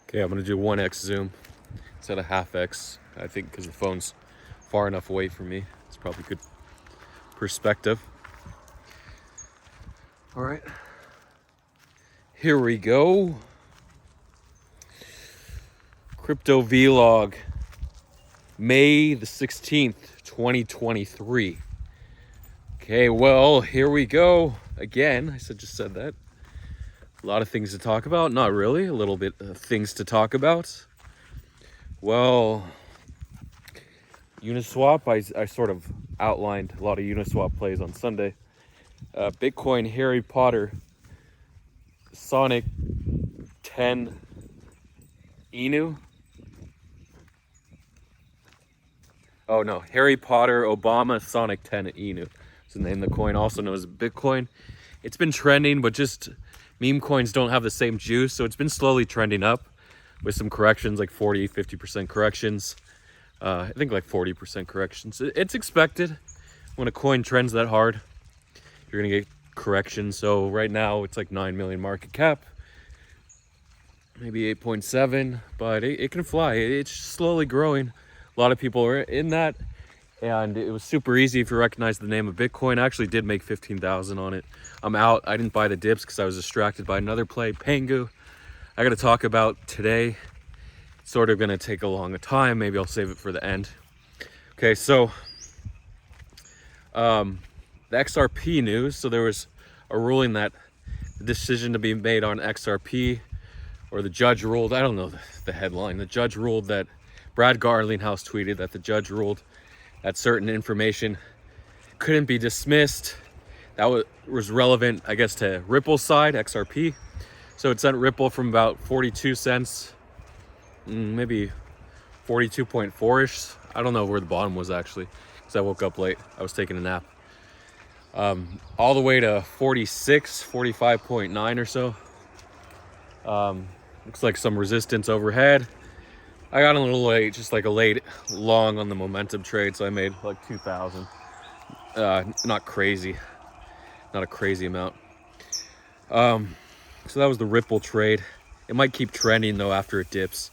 Okay, I'm gonna do 1x zoom instead of half x. I think because the phone's far enough away from me. It's probably good perspective. All right, here we go. Crypto vlog, May the 16th, 2023. Okay, well, here we go again. Just said that. A lot of things to talk about. Not really. A little bit of things to talk about. Well, Uniswap, I sort of outlined a lot of Uniswap plays on Sunday. Bitcoin, Harry Potter, Sonic 10, Inu. Oh no, Harry Potter, Obama, Sonic 10, Inu. It's the name of the coin, also known as Bitcoin. It's been trending, but just meme coins don't have the same juice, so it's been slowly trending up with some corrections, like 40, 50% corrections. I think like 40% corrections. It's expected when a coin trends that hard, you're gonna get corrections. So right now it's like 9 million market cap, maybe 8.7, but it can fly. It's slowly growing. A lot of people are in that, and it was super easy if you recognize the name of Bitcoin. I actually did make 15,000 on it. I'm out. I didn't buy the dips because I was distracted by another play, Pengu. I got to talk about today. It's sort of going to take a long time. Maybe I'll save it for the end. Okay, so the XRP news. So there was a ruling that the decision to be made on XRP, or the judge ruled, I don't know the headline. The judge ruled that Brad Garlinghouse tweeted that the judge ruled that certain information couldn't be dismissed. That was relevant, I guess, to Ripple's side, XRP. So it sent Ripple from about 42 cents, maybe 42.4-ish. I don't know where the bottom was actually, because I woke up late. I was taking a nap. All the way to 46, 45.9 or so. Looks like some resistance overhead. I got a little late, just like a late long on the momentum trade, so I made like 2,000. Not crazy, not a crazy amount. So that was the Ripple trade. It might keep trending though after it dips.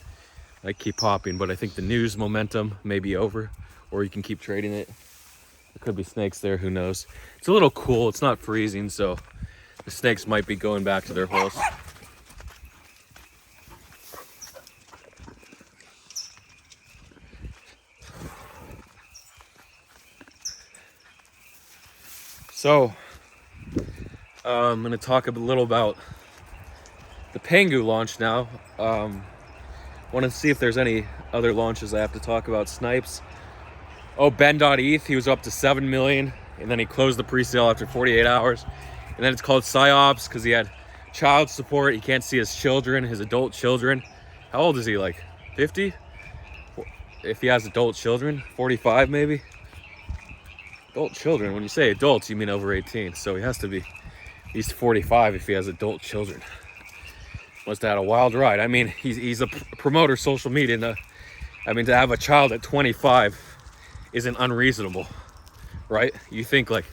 It might keep popping, but I think the news momentum may be over, or you can keep trading it. There could be snakes there, who knows. It's a little cool, it's not freezing, so the snakes might be going back to their holes. So, I'm going to talk a little about the Pengu launch now. Want to see if there's any other launches I have to talk about. Snipes. Oh, Ben.eth, he was up to 7 million, and then he closed the pre-sale after 48 hours. And then it's called Psyops because he had child support. He can't see his children, his adult children. How old is he, like 50? If he has adult children, 45 maybe? Adult children, when you say adults, you mean over 18. So he has to be at least 45 if he has adult children. Must have had a wild ride. I mean, he's a promoter, social media. To have a child at 25 isn't unreasonable, right? You think like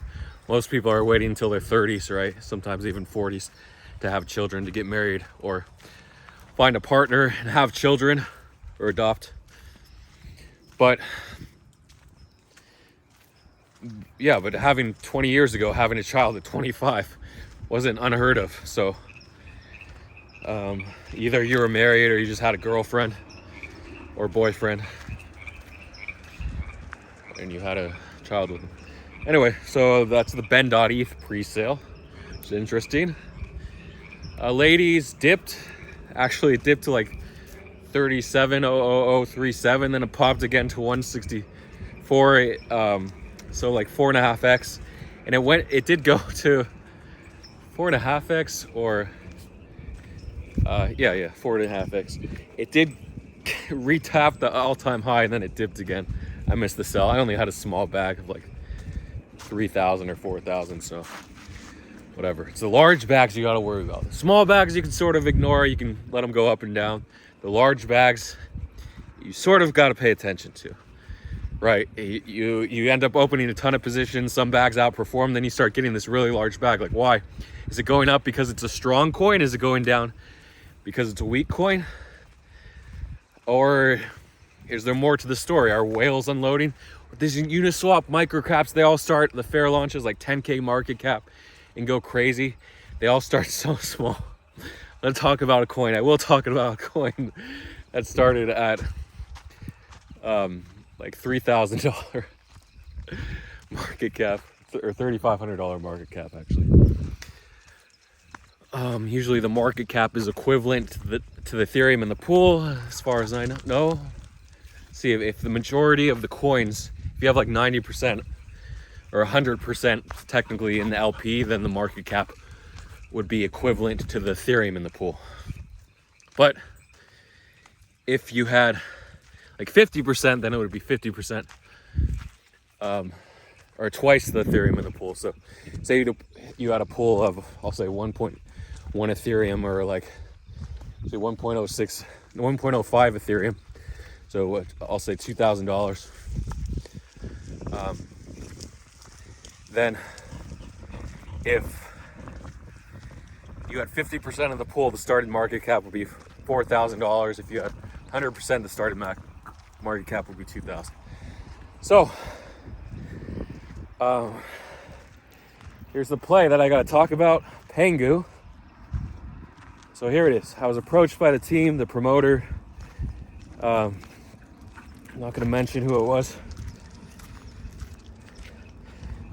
most people are waiting until their 30s, right? Sometimes even 40s to have children, to get married or find a partner and have children or adopt. But yeah, but having 20 years ago, having a child at 25 wasn't unheard of. So either you were married or you just had a girlfriend or boyfriend and you had a child with them. Anyway, so that's the Ben.eth pre-sale. It's interesting. Ladies dipped. Actually, it dipped to like 37,00037, then it popped again to 164. So like 4.5x, and it did go to 4.5x, or 4.5x. It did retap the all-time high, and then it dipped again. I missed the sell. I only had a small bag of like 3,000 or 4,000, so whatever. It's the large bags you got to worry about. The small bags you can sort of ignore. You can let them go up and down. The large bags you sort of got to pay attention to. Right, you end up opening a ton of positions, some bags outperform, then you start getting this really large bag. Like, why? Is it going up because it's a strong coin? Is it going down because it's a weak coin? Or is there more to the story? Are whales unloading? These Uniswap microcaps, they all start, the fair launches like 10K market cap and go crazy. They all start so small. Let's talk about a coin. I will talk about a coin that started at like $3,000 market cap, or $3,500 market cap actually. Usually the market cap is equivalent to the Ethereum in the pool, as far as I know. See, if the majority of the coins, if you have like 90% or 100% technically in the LP, then the market cap would be equivalent to the Ethereum in the pool. But if you had like 50%, then it would be 50%, or twice the Ethereum in the pool. So say you had a pool of, I'll say 1.1 Ethereum, or like say 1.06, 1.05 Ethereum. So I'll say $2,000. Then if you had 50% of the pool, the starting market cap would be $4,000. If you had 100%, the starting market cap would be $2,000. So here's the play that I got to talk about, Pengu. So here it is. I was approached by the team, the promoter. I'm not going to mention who it was.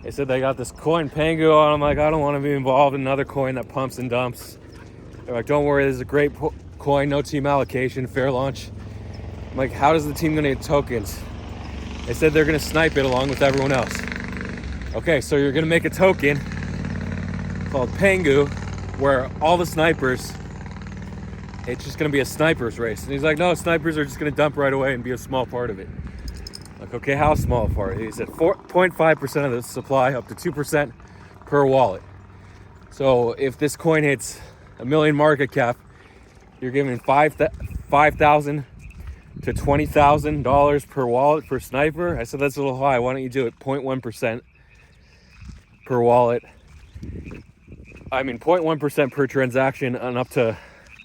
They said they got this coin Pengu on. I'm like, I don't want to be involved in another coin that pumps and dumps. They're like, don't worry, this is a great coin, no team allocation, fair launch. I'm like, how does the team going to get tokens? They said they're going to snipe it along with everyone else. Okay, so you're going to make a token called Pengu where all the snipers, it's just going to be a sniper's race. And he's like, no, snipers are just going to dump right away and be a small part of it. Like, okay, how small a part? He said 0.5% of the supply, up to 2% per wallet. So if this coin hits $1 million market cap, you're giving $5,000 to $20,000 per wallet per sniper. I said, that's a little high. Why don't you do it 0.1% per wallet? I mean, 0.1% per transaction and up to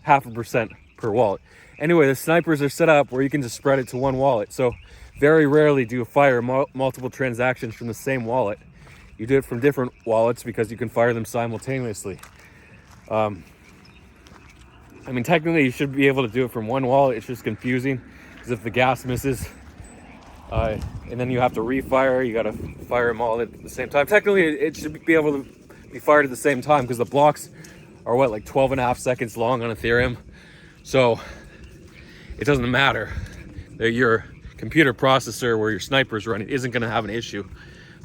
0.5% per wallet. Anyway, the snipers are set up where you can just spread it to one wallet. So very rarely do you fire multiple transactions from the same wallet. You do it from different wallets because you can fire them simultaneously. I mean, technically you should be able to do it from one wallet. It's just confusing because if the gas misses, and then you have to refire, you got to fire them all at the same time. Technically it should be able to be fired at the same time because the blocks are like 12.5 seconds long on Ethereum. So it doesn't matter that your computer processor where your sniper's running isn't going to have an issue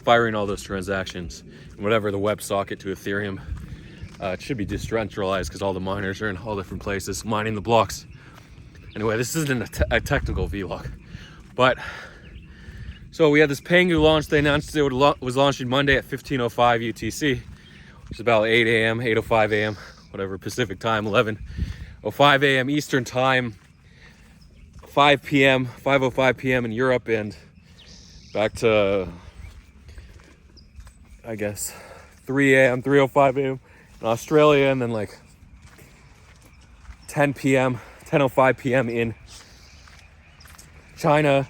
firing all those transactions. And whatever the WebSocket to Ethereum, it should be decentralized because all the miners are in all different places mining the blocks. Anyway, this isn't a technical vlog, but so we had this Pengu launch. They announced it was launching Monday at 15:05 UTC, which is about 8 a.m., 8:05 a.m., whatever Pacific time, 11:05 a.m. Eastern time, 5 p.m., 5:05 p.m. in Europe, and back to, I guess, 3 a.m., 3:05 a.m. in Australia, and then like 10 p.m., 10:05 p.m. in China,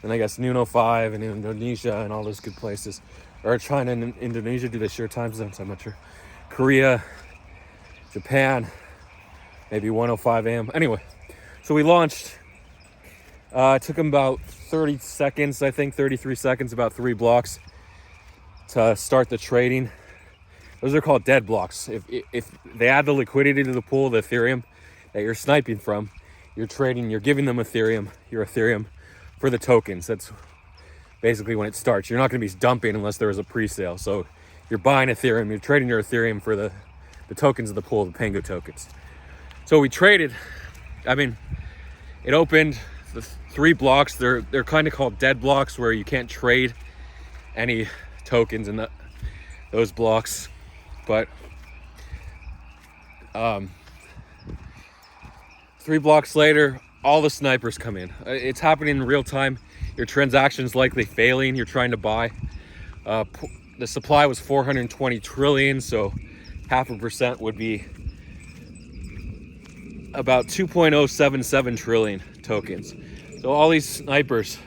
and I guess noon 05 in Indonesia and all those good places. Or China and Indonesia, do they share time zones? I'm not sure. Korea, Japan, maybe 1:05 a.m. Anyway, so we launched. It took them about 30 seconds, I think, 33 seconds, about 3 blocks to start the trading. Those are called dead blocks. If they add the liquidity to the pool, the Ethereum that you're sniping from, you're trading, you're giving them Ethereum, your Ethereum, for the tokens. That's basically when it starts. You're not going to be dumping unless there is a pre-sale. So you're buying Ethereum, you're trading your Ethereum for the tokens of the pool, the Pengu tokens. So we traded, I mean, it opened the 3 blocks. They're kind of called dead blocks where you can't trade any tokens in those blocks. But 3 blocks later, all the snipers come in. It's happening in real time. Your transaction's likely failing. You're trying to buy. The supply was 420 trillion, so 0.5% would be about 2.077 trillion tokens. So all these snipers,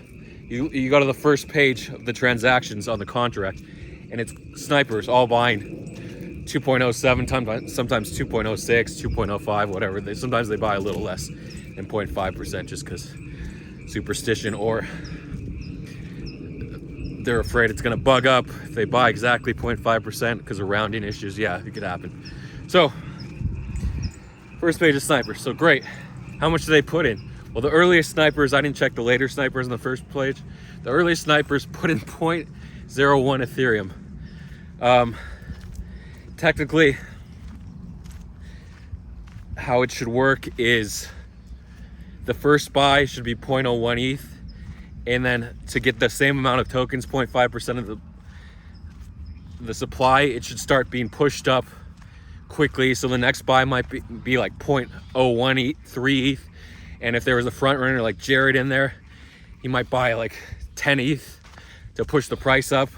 you go to the first page of the transactions on the contract, and it's snipers all buying 2.07, sometimes 2.06, 2.05, whatever. Sometimes they buy a little less than 0.5% just because superstition, or they're afraid it's going to bug up if they buy exactly 0.5% because of rounding issues. Yeah, it could happen. So first page of snipers. So great. How much do they put in? Well, the earliest snipers, I didn't check the later snipers on the first page. The earliest snipers put in 0.01 Ethereum. Technically, how it should work is the first buy should be 0.01 ETH, and then to get the same amount of tokens, 0.5% of the supply, it should start being pushed up quickly. So the next buy might be like 0.01 ETH, and if there was a front runner like Jared in there, he might buy like 10 ETH to push the price up.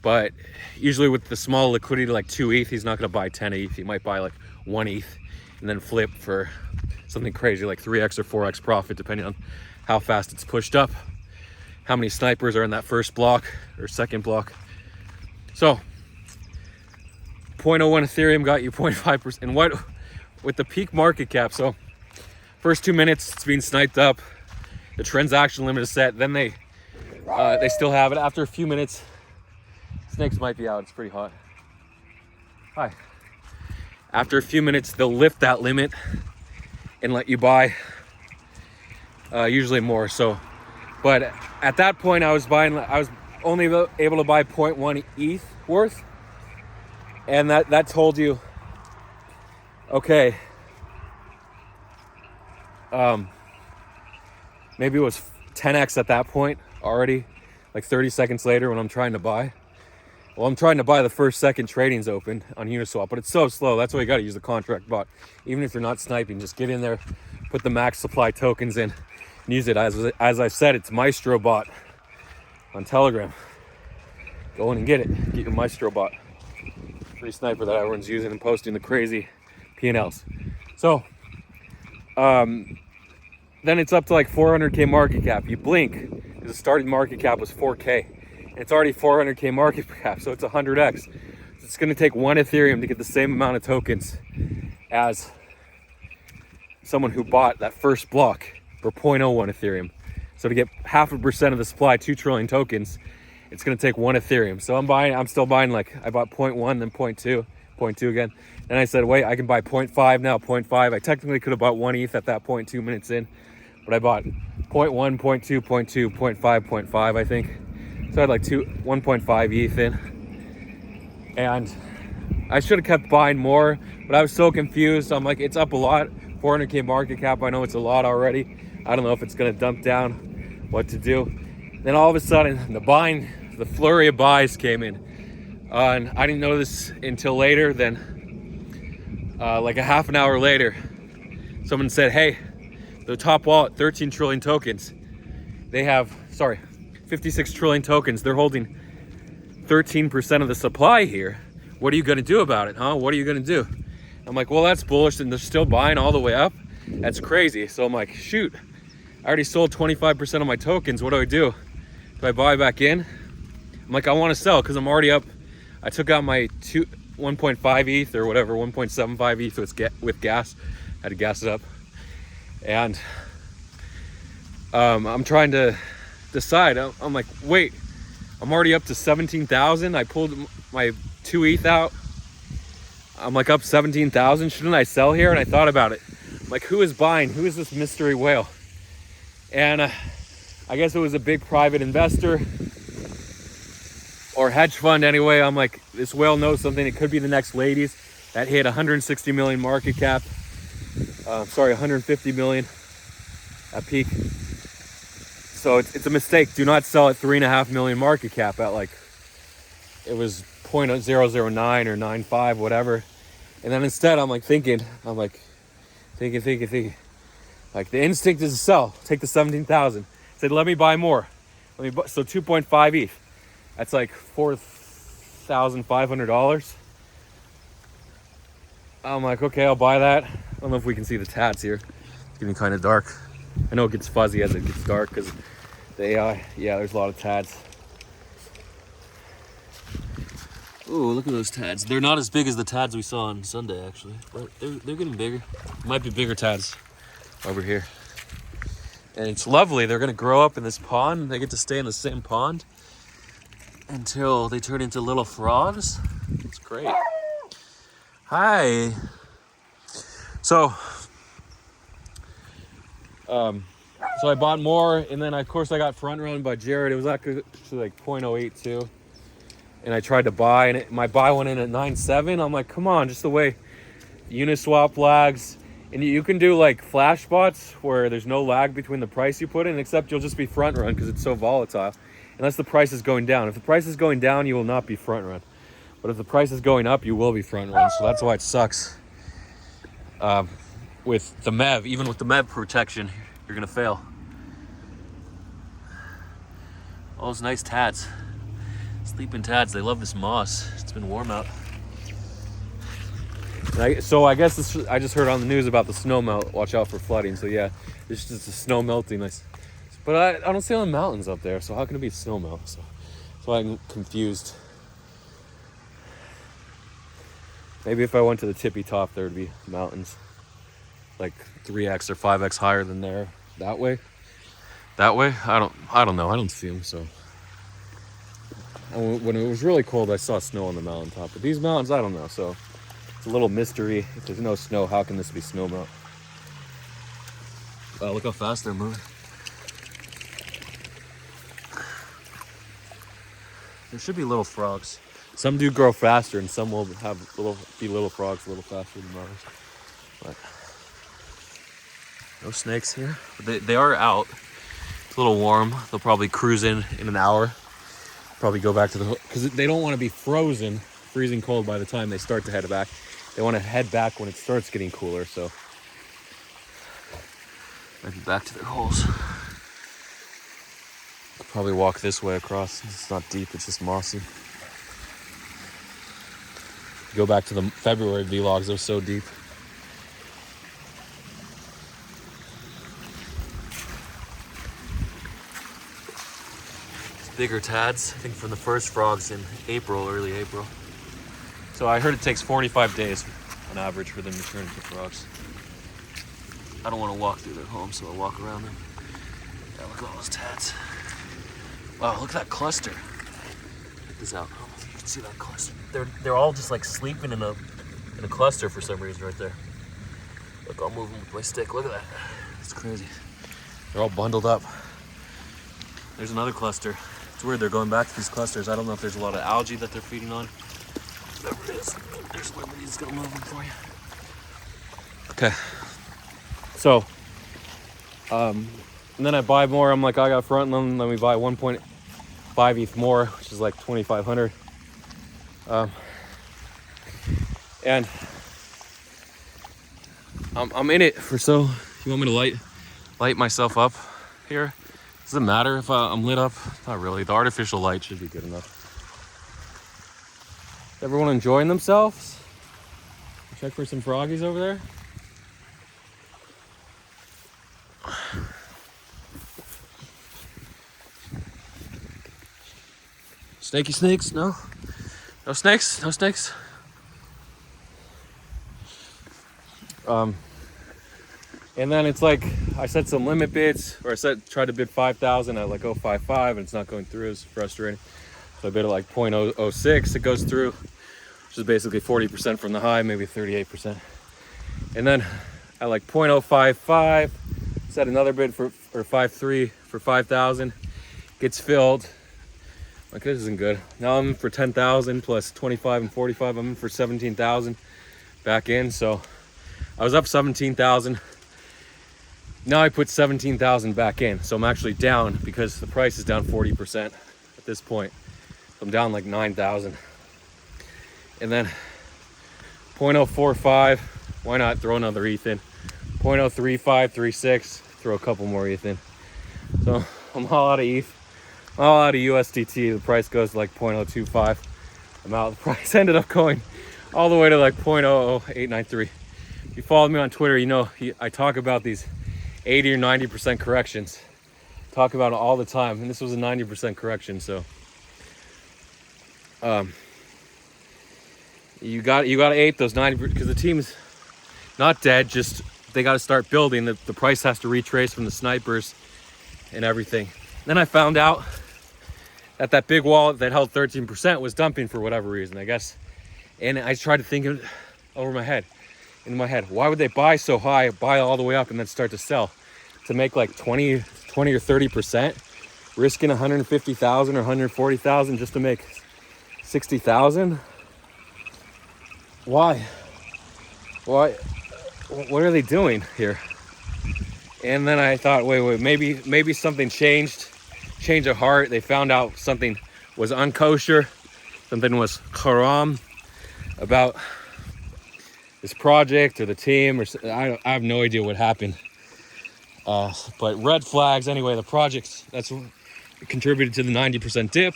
But usually with the small liquidity like 2 ETH, he's not going to buy 10 ETH. He might buy like 1 ETH and then flip for something crazy like 3x or 4x profit, depending on how fast it's pushed up, how many snipers are in that first block or second block. So 0.01 Ethereum got you 0.5%. And what with the peak market cap, so first 2 minutes it's being sniped up, the transaction limit is set, then they still have it. After a few minutes, snakes might be out, it's pretty hot. Hi. After a few minutes, they'll lift that limit and let you buy usually more. So, but at that point I was only able to buy 0.1 ETH worth, and that told you, okay, maybe it was 10x at that point already, like 30 seconds later when I'm trying to buy. Well, I'm trying to buy the first second trading's open on Uniswap, but it's so slow. That's why you got to use the contract bot. Even if you're not sniping, just get in there, put the max supply tokens in, and use it. As I said, it's Maestro bot on Telegram. Go in and get it. Get your Maestro bot. Free sniper that everyone's using and posting the crazy P&Ls. So, then it's up to like 400K market cap. You blink, the starting market cap was 4K. It's already 400K market cap, so it's 100x. It's going to take 1 Ethereum to get the same amount of tokens as someone who bought that first block for 0.01 Ethereum. So to get 0.5% of the supply, 2 trillion tokens, it's going to take 1 Ethereum. So I'm still buying, like, I bought 0.1, then 0.2 again. Then I said, wait, I can buy 0.5 now, 0.5. I technically could have bought 1 ETH at that point 2 minutes in, but I bought 0.1, 0.2, 0.2, 0.5, 0.5, I think. So I had like 1.5 ETH in, and I should have kept buying more, but I was so confused. I'm like, it's up a lot, 400K market cap. I know it's a lot already. I don't know if it's gonna dump down, what to do. Then all of a sudden, the flurry of buys came in, and I didn't know this until later. Then, like a half an hour later, someone said, "Hey, the top wallet, 13 trillion tokens. They have, 56 trillion tokens. They're holding 13% of the supply here. What are you gonna do about it, huh? What are you gonna do?" I'm like, well, that's bullish, and they're still buying all the way up. That's crazy. So I'm like, shoot, I already sold 25% of my tokens. What do I do? Do I buy back in? I'm like, I want to sell because I'm already up. I took out my 1.5 ETH or whatever, 1.75 ETH with gas. I had to gas it up, and I'm trying to decide. I'm like, wait, I'm already up to 17,000. I pulled my 2 ETH out. I'm like up 17,000. Shouldn't I sell here? And I thought about it. I'm like, who is buying? Who is this mystery whale? And I guess it was a big private investor or hedge fund anyway. I'm like, this whale knows something. It could be the next ladies that hit 160 million market cap. 150 million at peak. So it's a mistake. Do not sell at 3.5 million market cap at, like, it was 0.009 or 95, whatever. And then instead I'm thinking. Like, the instinct is to sell. Take the 17,000. Said, let me buy more. So 2.5 ETH. That's like $4,500. I'm like, okay, I'll buy that. I don't know if we can see the tats here. It's getting kind of dark. I know it gets fuzzy as it gets dark because the AI, yeah, there's a lot of tads. Ooh, look at those tads. They're not as big as the tads we saw on Sunday, actually, but they're getting bigger. Might be bigger tads over here. And it's lovely. They're gonna grow up in this pond. They get to stay in the same pond until they turn into little frogs. It's great. Hi. So I bought more, and then of course I got front run by Jared. It was actually like 0.082, and I tried to buy, and my buy went in at 9.7. I'm like, come on, just the way Uniswap lags, and you can do like flash spots where there's no lag between the price you put in, except you'll just be front run because it's so volatile. Unless the price is going down. If the price is going down, you will not be front run. But if the price is going up, you will be front run. So that's why it sucks. With the MEV, even with the MEV protection, you're gonna fail. All those nice tads. Sleeping tads, they love this moss. It's been warm out. So I guess I just heard on the news about the snow melt. Watch out for flooding. So yeah, it's just the snow melting. But I don't see any mountains up there, so how can it be snow melt? So I'm confused. Maybe if I went to the tippy top, there would be mountains like 3x or 5x higher than there. That way, I don't know. I don't see them. So when it was really cold, I saw snow on the mountaintop. But these mountains, I don't know. So it's a little mystery. If there's no snow, how can this be snow melt? Wow, look how fast they're moving. There should be little frogs. Some do grow faster, and some will be little frogs a little faster than others. But no snakes here. But they are out. It's a little warm. They'll probably cruise in an hour. Probably go back to because they don't want to be freezing cold by the time they start to head back. They want to head back when it starts getting cooler. So maybe back to their holes. Probably walk this way across. It's not deep, it's just mossy. Go back to the February vlogs, they're so deep. It's bigger tads, I think from the first frogs in April, early April. So I heard it takes 45 days on average for them to turn into frogs. I don't want to walk through their home, so I'll walk around them. Yeah, look at all those tads. Wow, look at that cluster. Check this out. I don't know if you can see that cluster. They're all just like sleeping in a cluster for some reason right there. Look, I'll move them with my stick. Look at that. It's crazy. They're all bundled up. There's another cluster. It's weird, they're going back to these clusters. I don't know if there's a lot of algae that they're feeding on. Whatever it is. There's Liberty. It's gonna move them for you. Okay. So, and then I buy more. I'm like, I got front loan. Let me buy 1.5 ETH more, which is like 2,500. And I'm in it for so. You want me to light myself up here? Does it matter if I'm lit up? Not really. The artificial light should be good enough. Everyone enjoying themselves? Check for some froggies over there. Snaky snakes? No? No snakes? No snakes? And then it's like, I set some limit bids, or tried to bid 5,000 at like 0.55 and it's not going through. It's frustrating. So I bid at like 0.006, it goes through, which is basically 40% from the high, maybe 38%. And then at like 0.055, set another bid for 5.3 for 5,000, gets filled. Like, this isn't good. Now I'm in for 10,000 plus 25 and 45. I'm in for 17,000 back in. So I was up 17,000. Now I put 17,000 back in. So I'm actually down because the price is down 40% at this point. So I'm down like 9,000. And then 0.045, why not throw another ETH in? 0.03536, throw a couple more ETH in. So I'm all out of ETH. All out of USDT. The price goes to like 0.025. I'm out. The price ended up going all the way to like 0.00893. If you follow me on Twitter, you know I talk about these 80 or 90% corrections. Talk about it all the time, and this was a 90% correction. So you got to ape those 90 because the team's not dead. Just they got to start building. The price has to retrace from the snipers and everything. Then I found out that big wallet that held 13% was dumping for whatever reason, I guess. And I tried to think in my head, why would they buy so high, buy all the way up, and then start to sell to make like 20 or 30%, risking 150,000 or 140,000 just to make 60,000? Why? What are they doing here? And then I thought, wait, maybe something changed. Change of heart. They found out something was unkosher, something was haram about this project or the team, or I have no idea what happened. But red flags anyway. The project that's contributed to the 90% dip.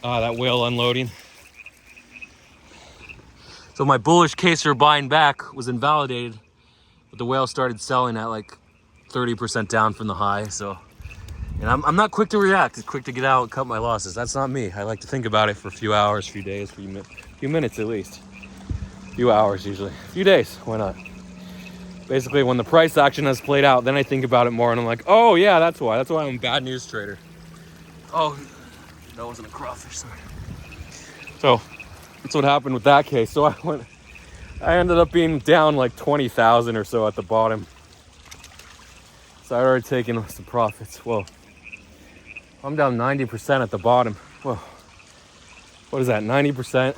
That whale unloading. So my bullish case for buying back was invalidated, but the whale started selling at like 30% down from the high. So, and I'm not quick to react. It's quick to get out and cut my losses. That's not me. I like to think about it for a few hours, few days, few minutes at least. Few hours usually. A few days. Why not? Basically, when the price action has played out, then I think about it more, and I'm like, oh yeah, that's why. That's why I'm a bad news trader. Oh, that wasn't a crawfish. Sorry. So that's what happened with that case. So I ended up being down like 20,000 or so at the bottom. So I'd already taken some profits. Whoa. I'm down 90% at the bottom. Whoa. What is that, 90%?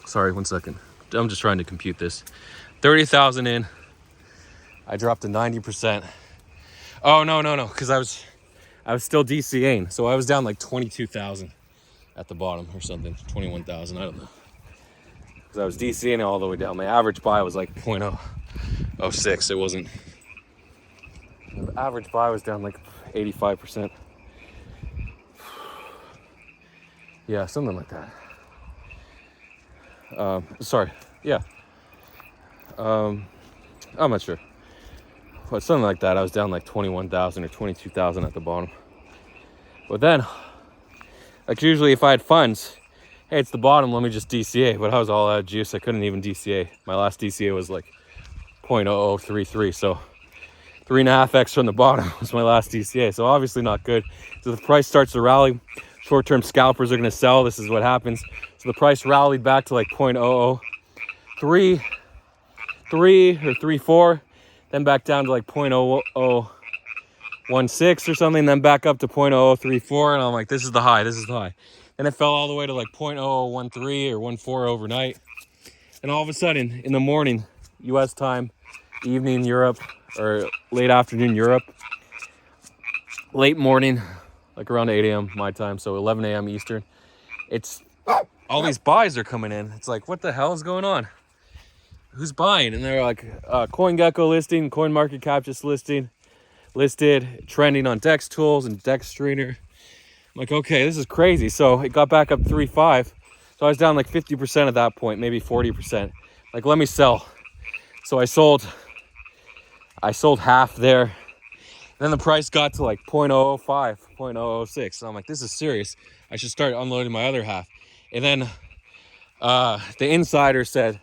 Sorry, 1 second. I'm just trying to compute this. 30,000 in. I dropped to 90%. Oh, no. Because I was still DCAing. So I was down like 22,000 at the bottom or something. 21,000, I don't know. Because I was DCAing all the way down. My average buy was like 0.006. It wasn't. The average buy was down like 85%. Yeah, something like that. Sorry. Yeah. I'm not sure. But something like that. I was down like 21,000 or 22,000 at the bottom. But then, like usually if I had funds, hey, it's the bottom, let me just DCA. But I was all out of juice. I couldn't even DCA. My last DCA was like 0.0033. So 3.5x from the bottom was my last DCA. So obviously not good. So the price starts to rally. Short-term scalpers are going to sell. This is what happens. So the price rallied back to like 0.003 or 3.4, then back down to like 0.0016 or something, then back up to 0.0034, and I'm like, this is the high. And it fell all the way to like 0.0013 or 0.14 overnight. And all of a sudden, in the morning, U.S. time, evening Europe, or late afternoon Europe, late morning, like around 8 a.m. my time, so 11 a.m. Eastern. It's all these buys are coming in. It's like, what the hell is going on? Who's buying? And they're like, CoinGecko listing, CoinMarketCap just listed, trending on Dex Tools and Dex Streamer. I'm like, okay, this is crazy. So it got back up 3.5. So I was down like 50% at that point, maybe 40%. Like, let me sell. So I sold half there. Then the price got to like 0.005, 0.006. So I'm like, this is serious. I should start unloading my other half. And then the insider said,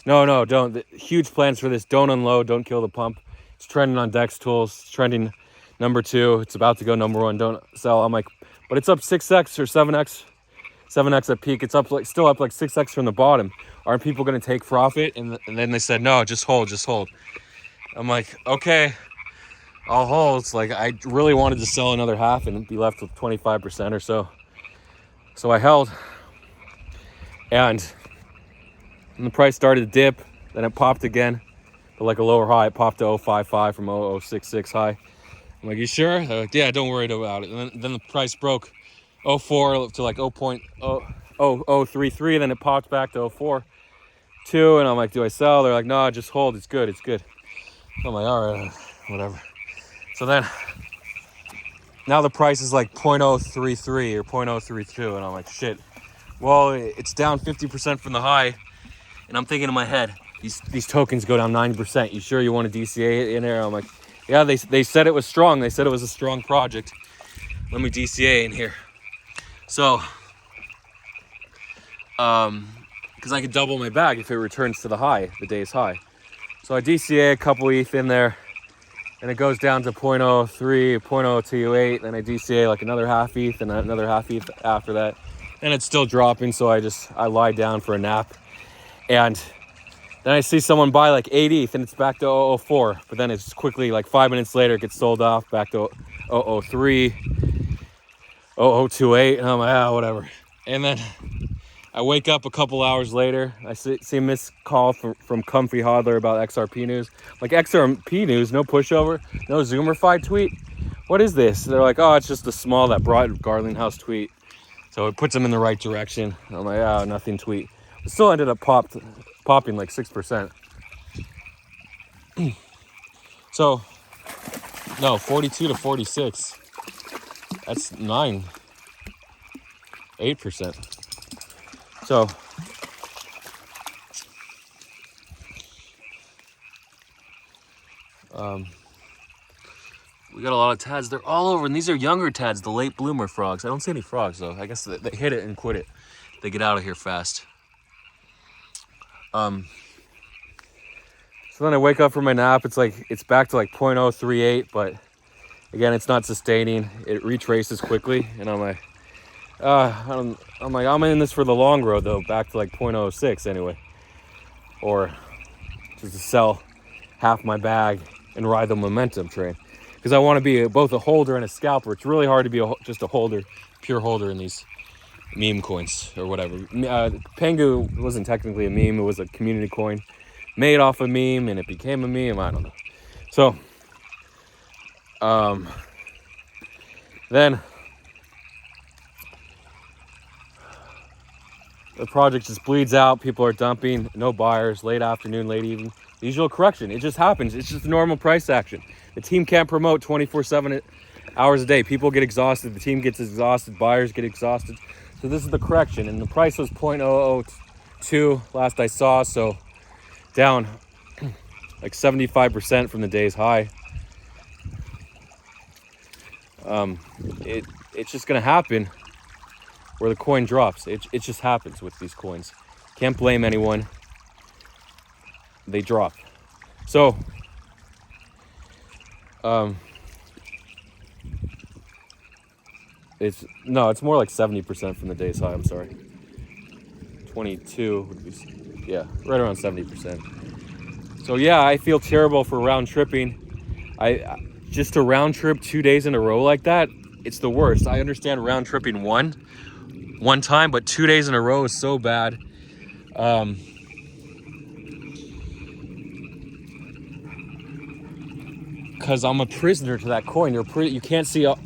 no, don't. Huge plans for this. Don't unload. Don't kill the pump. It's trending on Dex Tools. It's trending number 2. It's about to go number 1. Don't sell. I'm like, but it's up 6x or 7x at peak. It's up like still up like 6x from the bottom. Aren't people going to take profit? And then they said, no, just hold. I'm like, okay. I'll hold. It's like I really wanted to sell another half and be left with 25% or so. So I held. And the price started to dip. Then it popped again. But like a lower high. It popped to 0.55 from 0.066 high. I'm like, you sure? They're like, yeah, don't worry about it. And then the price broke 0.4 to like 0.0033. Then it popped back to 0.42. And I'm like, do I sell? They're like, no, just hold. It's good. I'm like, all right, whatever. So then, now the price is like 0.033 or 0.032, and I'm like, shit. Well, it's down 50% from the high, and I'm thinking in my head, these tokens go down 90%. You sure you want to DCA it in there? I'm like, yeah, they said it was strong. They said it was a strong project. Let me DCA in here. So, because I could double my bag if it returns to the day's high. So I DCA a couple ETH in there, and it goes down to 0.03, 0.028. Then I DCA like another half ETH and another half ETH after that. And it's still dropping, so I lie down for a nap. And then I see someone buy like 8 ETH and it's back to 0.004. But then it's quickly, like 5 minutes later, it gets sold off back to 0.003, 0.028. And I'm like, whatever. And then I wake up a couple hours later. I see a missed call from Comfy Hodler about XRP news. Like, XRP news, no pushover, no Zoomerfi tweet. What is this? They're like, oh, it's just a small that brought Garland House tweet. So it puts them in the right direction. I'm like, nothing tweet. It still ended up popping like 6%. So, no, 42 to 46. That's 8%. So, we got a lot of tads. They're all over, and these are younger tads, the late bloomer frogs. I don't see any frogs, though. I guess they hit it and quit it. They get out of here fast. So then I wake up from my nap. It's back to like 0.038, but again, it's not sustaining. It retraces quickly, and I'm like, I'm in this for the long road though. Back to like 0.06 anyway, or just to sell half my bag and ride the momentum train. Because I want to be both a holder and a scalper. It's really hard to be just a holder, pure holder in these meme coins or whatever. Pengu wasn't technically a meme. It was a community coin made off a meme and it became a meme. I don't know. So, then the project just bleeds out. People are dumping. No buyers. Late afternoon, late evening. The usual correction. It just happens. It's just normal price action. The team can't promote 24/7 hours a day. People get exhausted. The team gets exhausted. Buyers get exhausted. So this is the correction. And the price was 0.002 last I saw. So down like 75% from the day's high. It's just going to happen where the coin drops. It just happens with these coins. Can't blame anyone. They drop. So, it's more like 70% from the day's high. I'm sorry. 22 would be, right around 70%. So yeah, I feel terrible for round tripping. Just to round trip 2 days in a row like that, it's the worst. I understand round tripping one time, but 2 days in a row is so bad. Because I'm a prisoner to that coin. You can't see all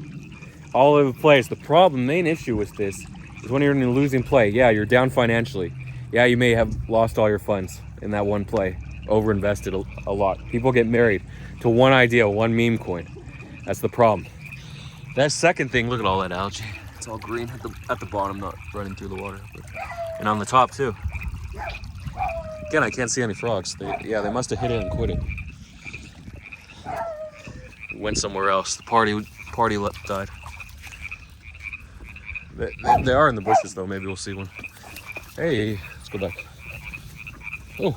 over the place. The main issue with this is when you're in a losing play. Yeah, you're down financially. Yeah, you may have lost all your funds in that one play. Overinvested a lot. People get married to one idea, one meme coin. That's the problem. That second thing, look at all that algae. It's all green at the bottom, not running through the water. And on the top too. Again, I can't see any frogs. They must have hit it and quit it. Went somewhere else. The party died. They are in the bushes though. Maybe we'll see one. Hey, let's go back. Oh,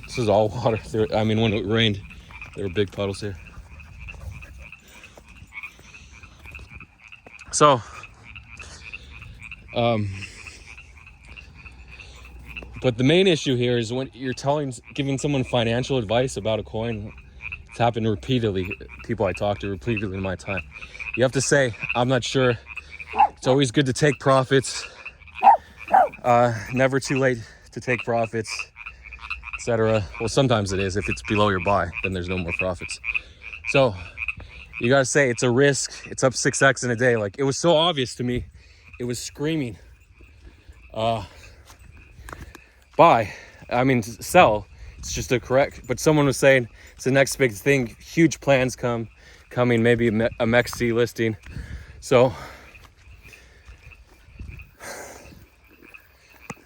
this is all water. When it rained, there were big puddles here. So, but the main issue here is when you're giving someone financial advice about a coin. It's happened repeatedly. People I talk to repeatedly in my time. You have to say, I'm not sure. It's always good to take profits. Never too late to take profits, etc. Well, sometimes it is. If it's below your buy, then there's no more profits. So you gotta say it's a risk. It's up 6x in a day. Like, it was so obvious to me. It was screaming. Sell. It's just a correct. But someone was saying it's the next big thing. Huge plans coming. Maybe a MEXC listing. So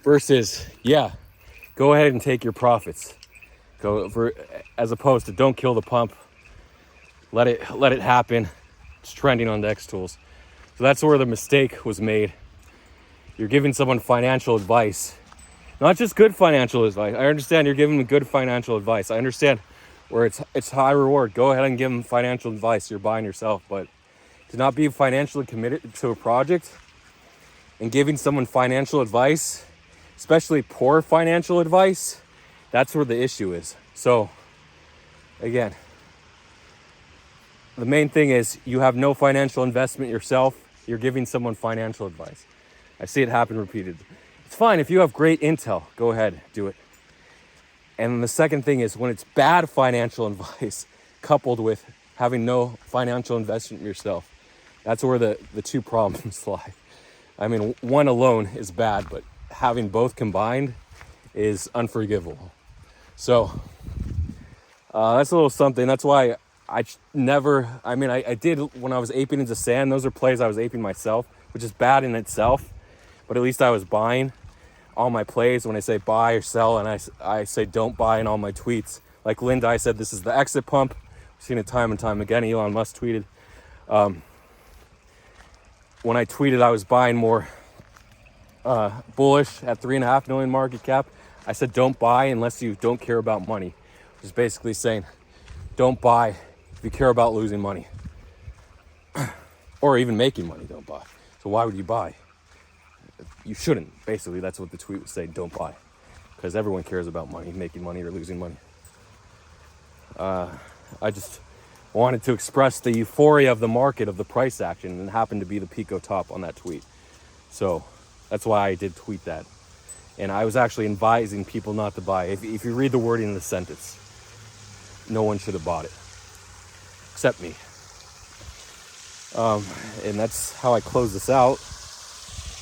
versus, go ahead and take your profits. As opposed to don't kill the pump. Let it happen. It's trending on the X tools. So that's where the mistake was made. You're giving someone financial advice. Not just good financial advice. I understand you're giving them good financial advice. I understand where it's high reward. Go ahead and give them financial advice. You're buying yourself. But to not be financially committed to a project and giving someone financial advice, especially poor financial advice, that's where the issue is. So, again, the main thing is you have no financial investment yourself. You're giving someone financial advice. I see it happen repeatedly. It's fine if you have great intel. Go ahead, do it. And the second thing is when it's bad financial advice coupled with having no financial investment yourself. That's where the two problems lie. I mean, one alone is bad, but having both combined is unforgivable. So that's a little something. That's why I did when I was aping into sand. Those are plays I was aping myself, which is bad in itself. But at least I was buying all my plays when I say buy or sell, and I say don't buy in all my tweets. Like Linda, I said this is the exit pump. I've seen it time and time again. Elon Musk tweeted. When I tweeted I was buying more bullish at 3.5 million market cap, I said don't buy unless you don't care about money. Which is basically saying don't buy if you care about losing money. Or even making money, don't buy. So why would you buy? You shouldn't. Basically, that's what the tweet was saying, don't buy. Because everyone cares about money, making money or losing money. I just wanted to express the euphoria of the market, of the price action, and it happened to be the Pico top on that tweet. So that's why I did tweet that. And I was actually advising people not to buy. If you read the wording in the sentence, no one should have bought it. Except me. And that's how I close this out.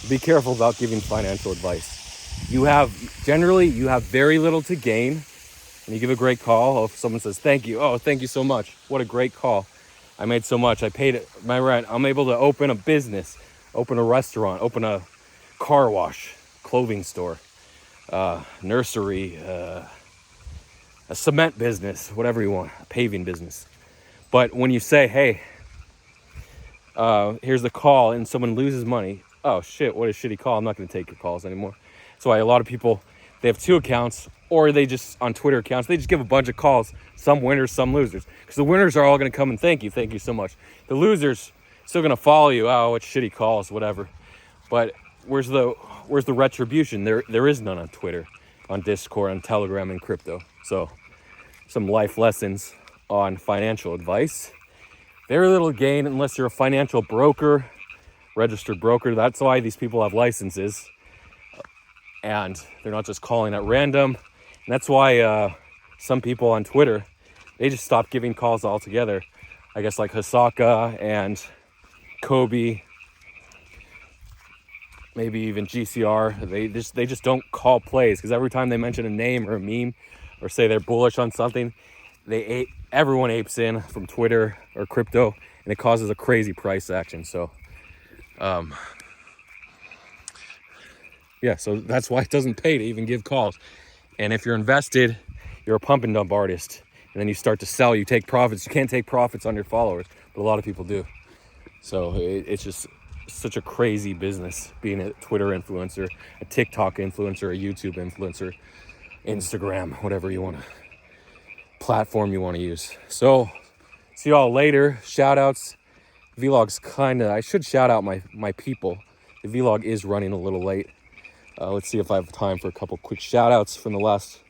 Be careful about giving financial advice. You have very little to gain when you give a great call. If someone says, thank you. Oh, thank you so much. What a great call. I made so much. I paid my rent. I'm able to open a business, open a restaurant, open a car wash, clothing store, nursery, a cement business, whatever you want, a paving business. But when you say, hey, here's the call, and someone loses money, oh shit, what a shitty call. I'm not going to take your calls anymore. That's why a lot of people, they have two accounts, or they just, on Twitter accounts, they just give a bunch of calls, some winners, some losers. Because the winners are all going to come and thank you so much. The losers still going to follow you, oh, it's shitty calls, whatever. But where's the retribution? There is none on Twitter, on Discord, on Telegram, and crypto. So some life lessons on financial advice. Very little gain unless you're a financial broker, registered broker. That's why these people have licenses, and they're not just calling at random. And that's why some people on Twitter, they just stopped giving calls altogether. I guess like Hasaka and Kobe, maybe even GCR. They just don't call plays, because every time they mention a name or a meme or say they're bullish on something, everyone apes in from Twitter or crypto, and it causes a crazy price action. So so that's why it doesn't pay to even give calls. And if you're invested, you're a pump and dump artist, and then you start to sell, you take profits. You can't take profits on your followers, but a lot of people do. So it's just such a crazy business being a Twitter influencer, a TikTok influencer, a YouTube influencer, Instagram, whatever you want to, platform you want to use. So see y'all later. Shout outs. Vlog's I should shout out my people. The vlog is running a little late. Let's see if I have time for a couple quick shout outs from the last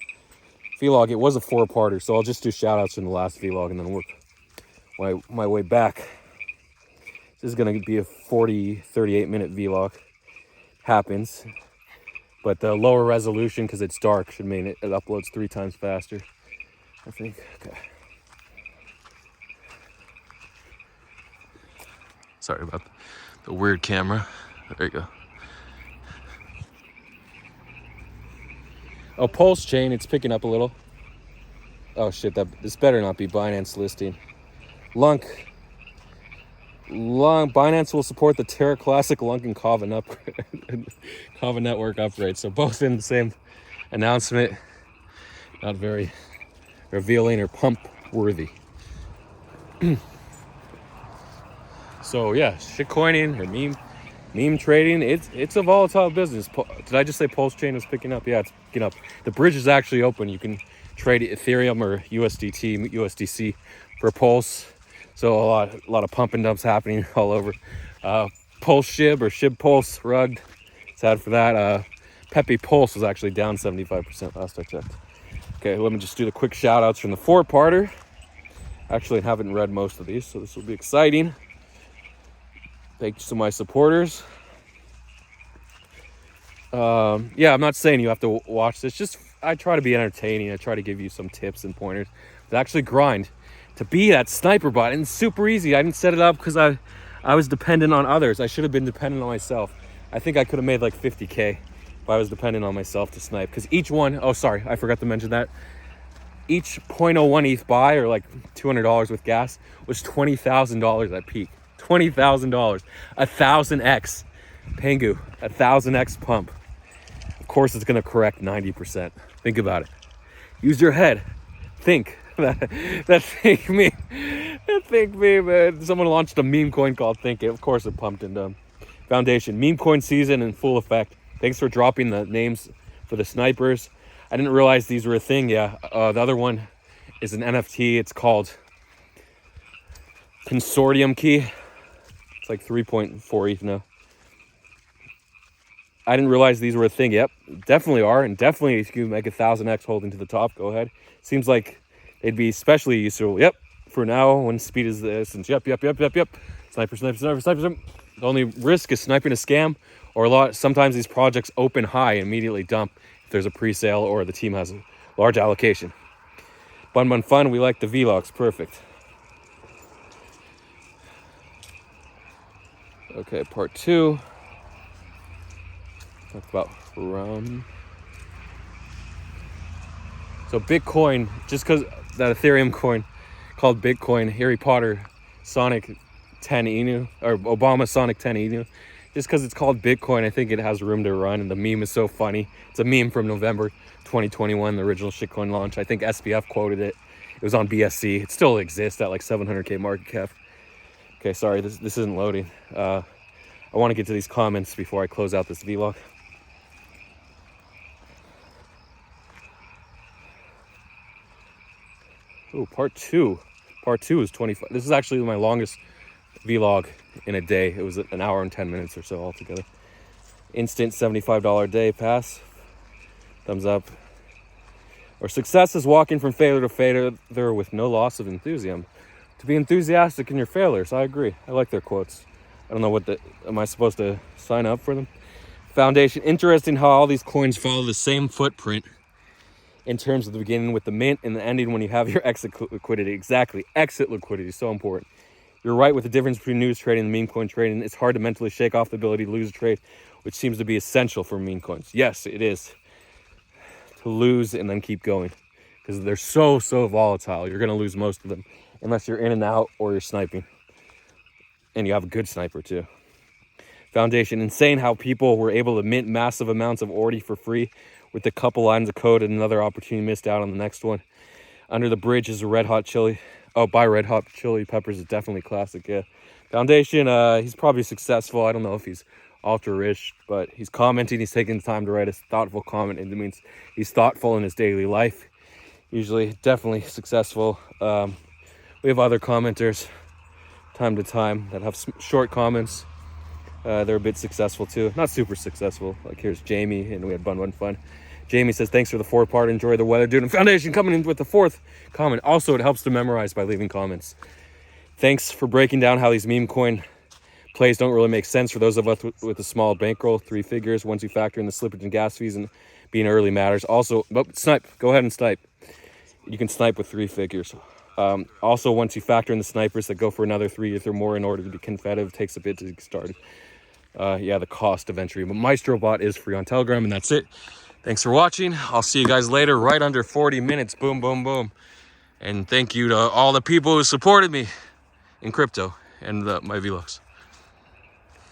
vlog. It was a 4-parter, so I'll just do shout outs from the last vlog and then work my way back. This is going to be a 38 minute vlog. Happens. But the lower resolution, because it's dark, should mean it uploads 3 times faster, I think. Okay. Sorry about the weird camera. There you go. Oh, pulse chain, it's picking up a little. Oh shit, this better not be Binance listing. Lunk, Binance will support the Terra Classic, Lunk, and Kava network upgrade. So both in the same announcement. Not very revealing or pump worthy. So yeah, shitcoining or meme trading, it's a volatile business. Did I just say Pulse Chain is picking up? Yeah, it's picking up. The bridge is actually open. You can trade Ethereum or USDT, USDC for Pulse. So a lot of pump and dumps happening all over. Pulse Shib or Shib Pulse rugged. Sad for that. Pepe Pulse was actually down 75% last I checked. Okay, let me just do the quick shout outs from the 4-parter. Actually, I haven't read most of these, so this will be exciting. Thanks to my supporters. Yeah, I'm not saying you have to watch this. Just I try to be entertaining. I try to give you some tips and pointers. But actually grind to be that sniper bot. And it's super easy. I didn't set it up because I was dependent on others. I should have been dependent on myself. I think I could have made like 50K if I was dependent on myself to snipe. Because each one, oh sorry, I forgot to mention that. Each 0.01 ETH buy, or like $200 with gas, was $20,000 at peak. $20,000. 1,000x Pengu. 1,000x pump. Of course, it's going to correct 90%. Think about it. Use your head. Think. That think meme. That think meme, man. Someone launched a meme coin called Think It. Of course, it pumped and Foundation. Meme coin season in full effect. Thanks for dropping the names for the snipers. I didn't realize these were a thing. Yeah, the other one is an NFT. It's called Consortium Key. It's like 3.4 ETH now. I didn't realize these were a thing. Yep, definitely are. And definitely if you make 1,000x holding to the top, go ahead. Seems like they'd be especially useful. Yep, for now when speed is this. And yep. Sniper. The only risk is sniping a scam, or sometimes these projects open high and immediately dump if there's a pre-sale or the team has a large allocation. Bun fun, we like the vlogs, perfect. Okay, part 2. Talk about rum. So Bitcoin, just because that Ethereum coin called Bitcoin, Harry Potter, Sonic 10 Inu, or Obama Sonic 10 Inu, just because it's called Bitcoin, I think it has room to run, and the meme is so funny. It's a meme from November 2021, the original shitcoin launch. I think SBF quoted it. It was on BSC. It still exists at like 700K market cap. Okay, sorry, this isn't loading. I want to get to these comments before I close out this vlog. Oh, part 2. Part 2 is 25. This is actually my longest vlog in a day. It was an hour and 10 minutes or so altogether. Instant $75 day pass. Thumbs up. Or success is walking from failure to failure with no loss of enthusiasm. To be enthusiastic in your failures. I agree. I like their quotes. I don't know am I supposed to sign up for them? Foundation. Interesting how all these coins follow the same footprint in terms of the beginning with the mint and the ending when you have your exit liquidity. Exactly. Exit liquidity is so important. You're right with the difference between news trading and meme coin trading. It's hard to mentally shake off the ability to lose a trade, which seems to be essential for meme coins. Yes, it is. To lose and then keep going. Because they're so volatile. You're going to lose most of them. Unless you're in and out or you're sniping. And you have a good sniper too. Foundation. Insane how people were able to mint massive amounts of ordi for free with a couple lines of code and another opportunity missed out on the next one. Under the bridge is a Red Hot Chili. Oh, by Red Hot Chili Peppers is definitely classic, yeah. Foundation, he's probably successful. I don't know if he's ultra rich, but he's commenting. He's taking the time to write a thoughtful comment. And it means he's thoughtful in his daily life. Usually, definitely successful. We have other commenters time to time that have short comments. They're a bit successful too. Not super successful. Like here's Jamie, and we had Bun Fun. Jamie says, thanks for the 4-part. Enjoy the weather, dude. And Foundation coming in with the 4th comment. Also, it helps to memorize by leaving comments. Thanks for breaking down how these meme coin plays don't really make sense for those of us with a small bankroll, 3 figures, once you factor in the slippage and gas fees and being early matters. Also, snipe. Go ahead and snipe. You can snipe with 3 figures. Also, once you factor in the snipers that go for another 3 or more in order to be competitive, it takes a bit to get started. Yeah, the cost of entry. But Maestro bot is free on Telegram, and that's it. Thanks for watching. I'll see you guys later, right under 40 minutes. Boom, boom, boom. And thank you to all the people who supported me in crypto and my vlogs.